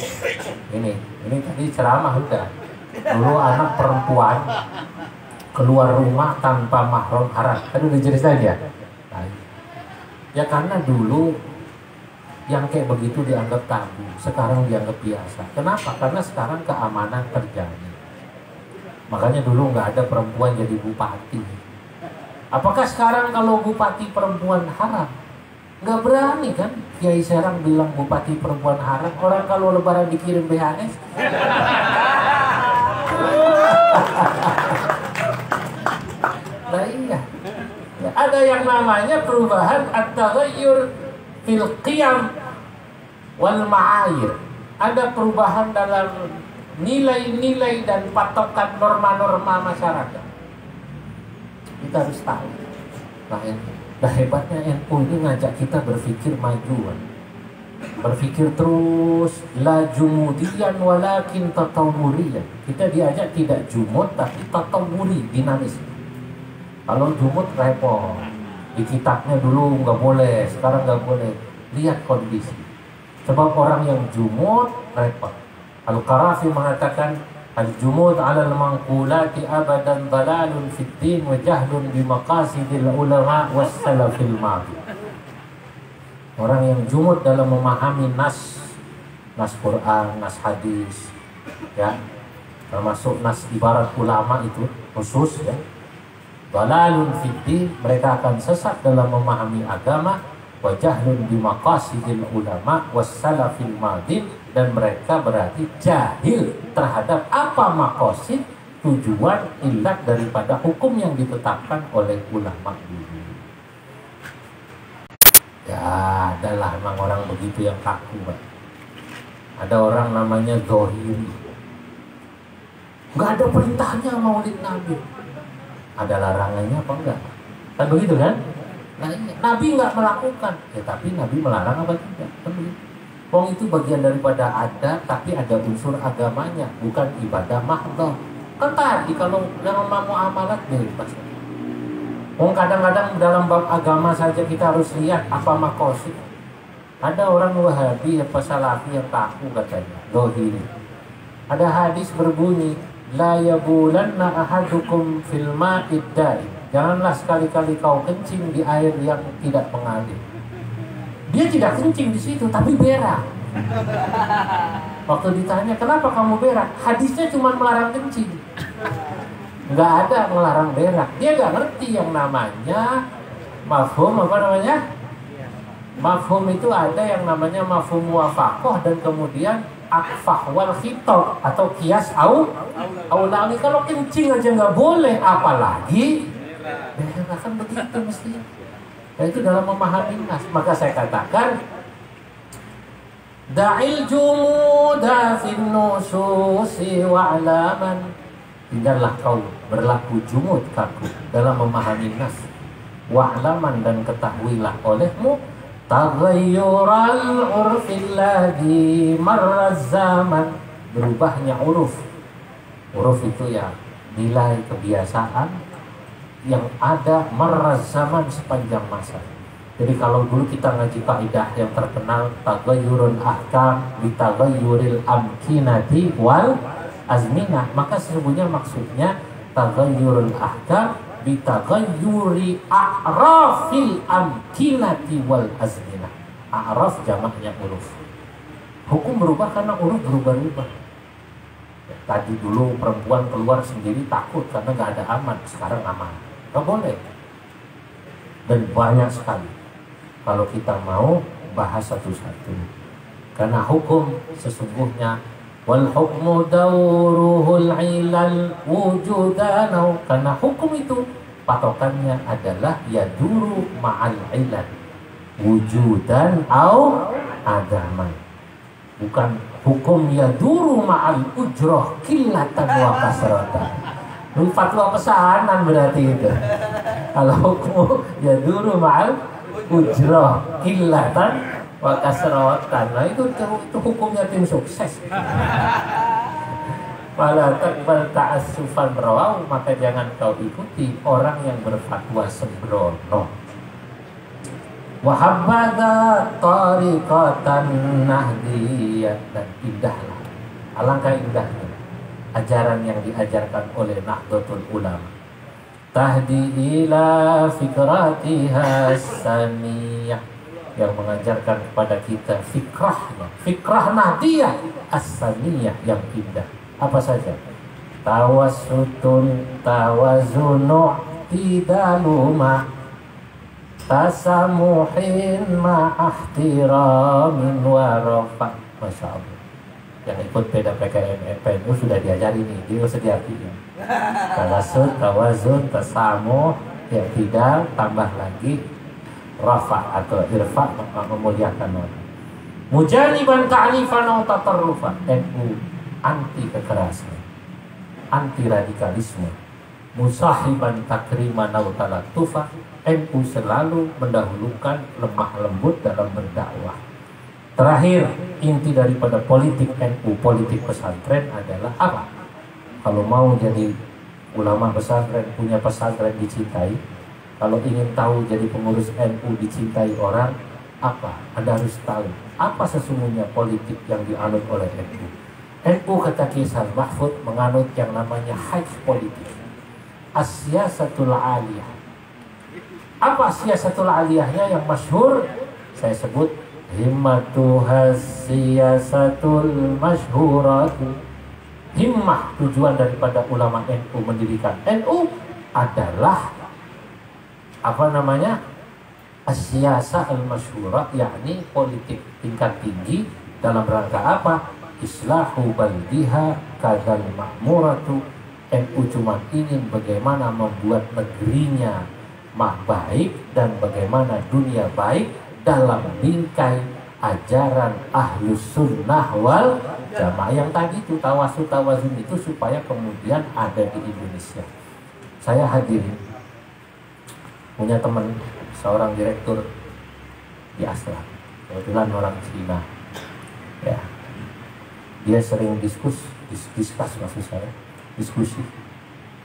ini tadi ceramah udah. Dulu anak perempuan keluar rumah tanpa mahram haram. Kan udah cerita ya. Nah, ya karena dulu yang kayak begitu dianggap tabu, sekarang dianggap biasa. Kenapa? Karena sekarang keamanan terjamin. Makanya dulu nggak ada perempuan jadi bupati. Apakah sekarang kalau bupati perempuan haram? Nggak berani kan? Kiai Serang bilang bupati perempuan haram. Orang kalau lebaran dikirim BHS. Nah iya. Ada yang namanya perubahan at-taghayyur fil qiyam wal ma'ayir. Ada perubahan dalam nilai-nilai dan patokan norma-norma masyarakat. Kita harus tahu. Nah hebatnya NU ini ngajak kita berpikir maju, berpikir terus, la jumudiyan walakin tatawuriyan. Kita diajak tidak jumud tapi tatawuri, dinamis. Kalau jumud repot, di kitabnya dulu nggak boleh, sekarang nggak boleh. Lihat kondisi. Sebab orang yang jumud repot. Al-Qarafi mengatakan al-jumud 'ala al-manqulati abadan dalalun fid din wa jahlun bi maqasidil ulama was salafil madi. Orang yang jumud dalam memahami nas Quran, nas hadis, ya, termasuk nas ibarat ulama itu khusus, ya. Dalalun fid din, mereka akan sesat dalam memahami agama, wa jahlun bi maqasidil ulama was salafil madi, dan mereka berarti jahil terhadap apa maqasid, tujuan, ilat daripada hukum yang ditetapkan oleh ulama dulu. Ya, adalah memang orang begitu yang kaku, Pak. Ada orang namanya Zohiri. Nggak ada perintahnya maulid Nabi. Ada larangannya apa enggak? Kan begitu kan? Nah, Nabi nggak melakukan. Ya, tapi Nabi melarang apa tidak? Kan begitu. Wong itu bagian daripada adat, tapi ada unsur agamanya, bukan ibadah mahdoh. Kan tadi kalau dalam muamalat bebas. Wong kadang-kadang dalam bab agama saja kita harus lihat apa makosid. Ada orang Wahabi apa Salafi yang kaku katanya, Zohiri. Ada hadis berbunyi, la yabulanna ahadukum fil ma'id da'i. Janganlah sekali-kali kau kencing di air yang tidak mengalir. Dia tidak kencing di situ, tapi berak. Waktu ditanya, kenapa kamu berak? Hadisnya cuma melarang kencing. Nggak ada melarang berak. Dia nggak ngerti yang namanya mafhum, apa namanya? Mafhum itu ada yang namanya mafhum muwafaqah dan kemudian akfah wal khitab atau kias aulani. Kalau kencing aja nggak boleh, apalagi berak, kan begitu mestinya. Nah, itu dalam memahami nas. Maka saya katakan da'il jumuda fin nususi wa'laman. Tinggallah kau berlaku jumud kaku dalam memahami nas. Wa'laman, dan ketahuilah olehmu taghayyural urfil ladzi marraz zaman. Berubahnya uruf. Uruf itu ya nilai kebiasaan yang ada marraz zaman, sepanjang masa. Jadi kalau dulu kita ngaji kaidah yang terkenal taghayyurul ahkam bitaghayyuril amkinati wal azminah, maka sesungguhnya maksudnya taghayyurul ahkam bitaghayyuri a'rafil amkinati wal azminah. A'raf jamaknya uruf. Hukum berubah karena uruf berubah-ubah. Tadi dulu perempuan keluar sendiri takut karena nggak ada aman, sekarang aman. Nggak boleh. Dan banyak sekali kalau kita mau bahas satu-satu. Karena hukum sesungguhnya wal hukmu dawruhul ilal wujudan. Karena hukum itu patokannya adalah yaduru ma'al ilal wujudan au adaman. Bukan hukum yaduru ma'al ujroh qillatan wa kasratan. Ini fatwa pesanan berarti itu. Kalau hukum yaduru ma'al ujroh qillatan wa kasratan, nah itu hukumnya tim sukses. Wala takbal ta'assufan rawau, maka jangan kau ikuti orang yang berfatwa sembrono. Wa habada tariqatan nahdiyah, dan indahlah, alangkah indahnya ajaran yang diajarkan oleh Nahdlatul Ulama, tahdi ila fikratiha saniyah, yang mengajarkan kepada kita fikrah nahdiyah as-saniyah yang indah. Apa saja? Tawassutun tawazunu tidaluma tasamuhin ma'ahtiramin warafa. Masya Allah. Yang ikut beda PKN-PNU sudah diajari nih, dia sediakin tawassut, tawazun, tasamuh, yang tidak tambah lagi rafa atau irfa, memuliakan orang. Mujaniban ta'lifan atau tatarrufan. NU anti kekerasan, anti radikalisme, musahiban takriman atau talatufa. NU selalu mendahulukan lemah lembut dalam berdakwah. Terakhir, inti daripada politik NU, politik pesantren adalah apa? Kalau mau jadi ulama pesantren, punya pesantren dicintai, kalau ingin tahu jadi pengurus NU dicintai orang, apa? Anda harus tahu apa sesungguhnya politik yang dianut oleh NU. NU, kata Kisah Mahfud, menganut yang namanya hajj politik, as-siyasatul aliyah. Apa siyasatul aliyahnya yang masyhur? Saya sebut himmatuhas siyasatul masyhuratu. Himmah, tujuan daripada ulama NU mendirikan NU adalah apa namanya? As-siyasah al-masyhurah, yakni politik tingkat tinggi dalam rangka apa? Islahu baldiha kadal ma'muratu. NU cuma ingin bagaimana membuat negerinya baik dan bagaimana dunia baik dalam bingkai ajaran ahlus sunnah wal jamaah yang tadi itu tawasud tawazun itu, supaya kemudian ada di Indonesia. Saya hadirin punya teman seorang direktur di Astra, kebetulan orang Cina ya. Dia sering diskus maksud saya, diskusi.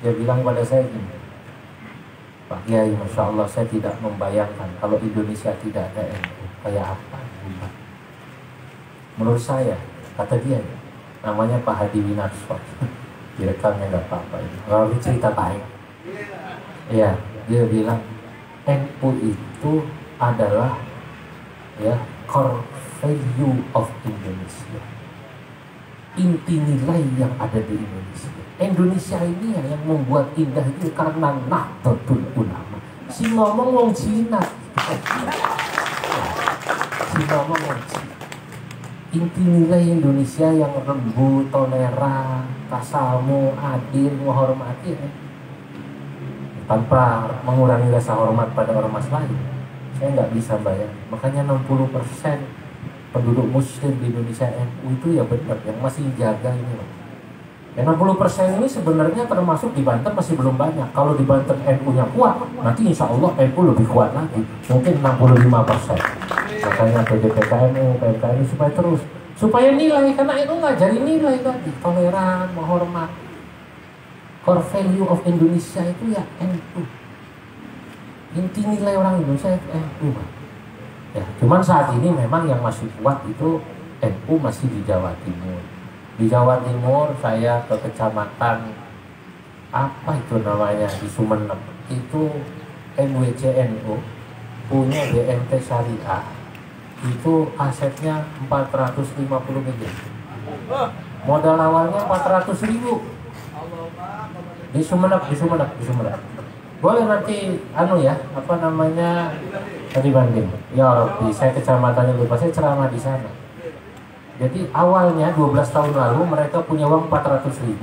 Dia bilang pada saya gini, Pak Kiai, Masya Allah, saya tidak membayangkan kalau Indonesia tidak ada NU, kayak apa. Menurut saya, kata dia, namanya Pak Hadi Winarso, direkamnya nggak apa-apa, kalau cerita baik. Ya, dia bilang NU itu adalah ya core value of Indonesia, inti nilai yang ada di Indonesia. Indonesia ini yang membuat indah itu karena Nahdlatul Ulama. Si ngomong wong Cina. Si ngomong wong Cina. Inti nilai Indonesia yang lembut, toleran, tasamu, adil, menghormati ya. Tanpa mengurangi rasa hormat pada ormas lain. Saya nggak bisa bayar. Makanya 60% penduduk muslim di Indonesia NU itu ya benar yang masih jaga ini loh. Ya 60% ini sebenarnya termasuk di Banten masih belum banyak. Kalau di Banten NU-nya kuat, nanti insya Allah NU lebih kuat lagi. Mungkin 65%. Makanya PDPKNU, PMKNU supaya terus. Supaya nilai, karena NU ngajari nilai tadi. Toleran, menghormat. Core value of Indonesia itu ya NU. Inti nilai orang Indonesia itu NU. Ya, cuman saat ini memang yang masih kuat itu NU masih di Jawa Timur. Di Jawa Timur saya ke kecamatan apa itu namanya di Sumeneb. itu NWCNU punya BMT Syariah itu asetnya 450 miliar. Modal awalnya 400.000 di Sumeneb. Boleh nanti tadi banding. Ya Rabbi, saya kecamatannya lupa, saya ceramah di sana. Jadi awalnya 12 tahun lalu mereka punya uang 400.000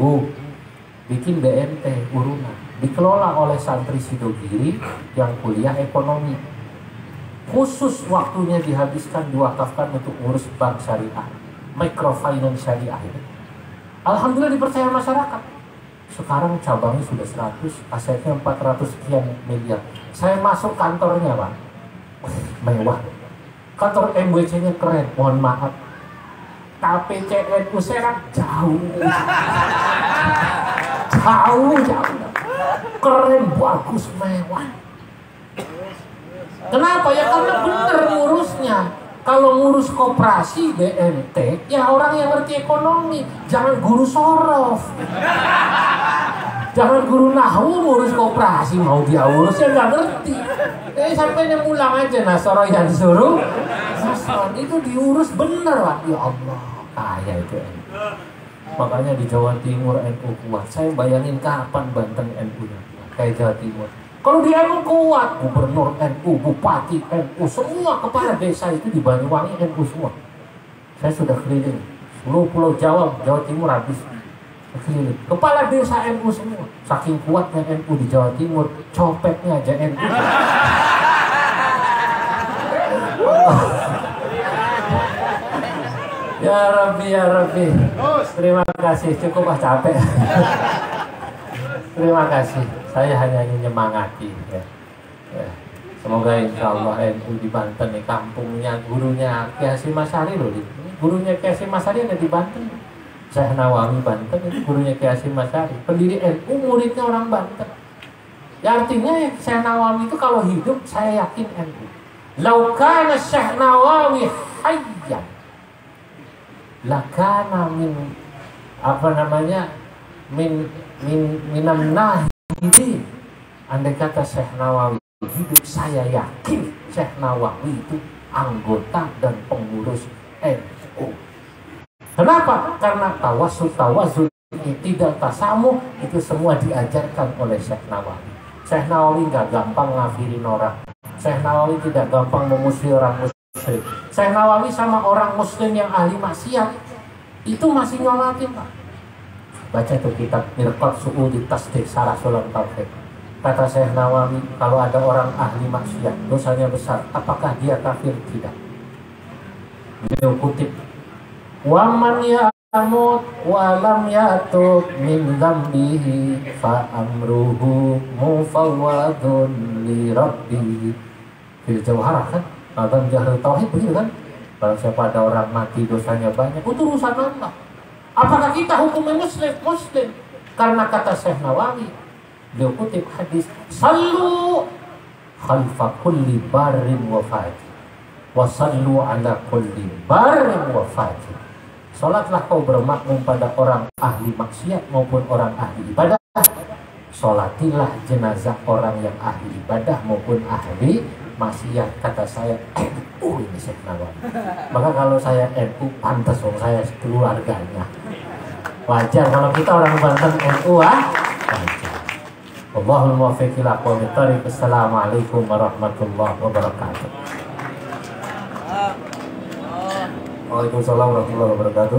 bikin BMT Urunan, dikelola oleh santri Sidogiri yang kuliah ekonomi. Khusus waktunya dihabiskan diwakafkan untuk ngurus bank syariah, microfinance syariah ini. Alhamdulillah dipercaya masyarakat. Sekarang cabangnya sudah 100, asetnya 400 sekian miliar. Saya masuk kantornya, Pak. Mewah. Kantor MWC-nya keren, mohon maaf. KPCNU Serang jauh. Jauh. Keren, bagus, mewah. Kenapa? Ya karena bener ngurusnya. Kalau ngurus koperasi BMT, ya orang yang ngerti ekonomi. Jangan guru sorof. Jangan guru nahwu ngurus koperasi, mau dia urus ya nggak ngerti. Sampai pulang aja nasoro yang suruh. Itu diurus bener, Pak. Ya Allah, kaya itu. Makanya di Jawa Timur NU kuat. Saya bayangin kapan Banten NU-nya kayak Jawa Timur. Kalau di NU kuat, gubernur NU, bupati NU, semua kepala desa itu di Banyuwangi NU semua. Saya sudah keliling seluruh pulau Jawa Timur habis keliling. Kepala desa NU semua. Saking kuatnya NU di Jawa Timur, copetnya aja NU. Ya Rabbi. Terima kasih, cukup capek. Terima kasih. Saya hanya ingin menyemangati ya. Semoga insya Allah NU di Banten nih, kampungnya gurunya Kiai Hasyim Asy'ari loh. Gurunya Kiai Hasyim Asy'ari ada di Banten. Syekh Nawawi Banten itu gurunya Kiai Hasyim Asy'ari. Pendiri NU, muridnya orang Banten. Ya artinya ya, Syekh Nawawi itu kalau hidup saya yakin NU. Lau kana Syekh Nawawi hayyan lakana minan nahidin. Andai kata Syekh Nawawi hidup, saya yakin Syekh Nawawi itu anggota dan pengurus NU. Kenapa? Karena tawassul tidak tasamu itu semua diajarkan oleh Syekh Nawawi. Syekh Nawawi nggak gampang ngafirin orang. Syekh Nawawi tidak gampang memusuhi orang musyrik. Syekh Nawawi sama orang muslim yang ahli maksiat itu masih nyolatin, Pak. Baca tuh kitab Mirqat Su'udi Tasdik Sarah Sulam Tauhid. Kata Syekh Nawawi, kalau ada orang ahli maksiat, dosanya besar, apakah dia kafir? Tidak. Beliau kutip, "Waman ya'mut wa lam yatub min dzambihi fa amruhu mufawwadun li rabbih." Fil Jawharah kan? Dalam Jahrul Tauhid begitu kan? Kalau siapa ada orang mati dosanya banyak, itu urusan Allah. Apakah kita hukumnya muslim? Karena kata Syekh Nawawi, beliau kutip hadis, "Sallu khalfa kulli barrin wa fajir, wa sallu ala kulli barrin wa fajir." Salatlah kau bermakmum pada orang ahli maksiat maupun orang ahli ibadah. Salatilah jenazah orang yang ahli ibadah maupun ahli maksiat. Kata saya, ini Syekh Nawawi. Maka kalau saya NU, pantas saya keluarganya. Wajar kalau kita orang Banten NU, wajar. Wallahul muwaffiq ila aqwamit thoriq. Assalamualaikum warahmatullahi wabarakatuh. Waalaikumsalam warahmatullahi wabarakatuh.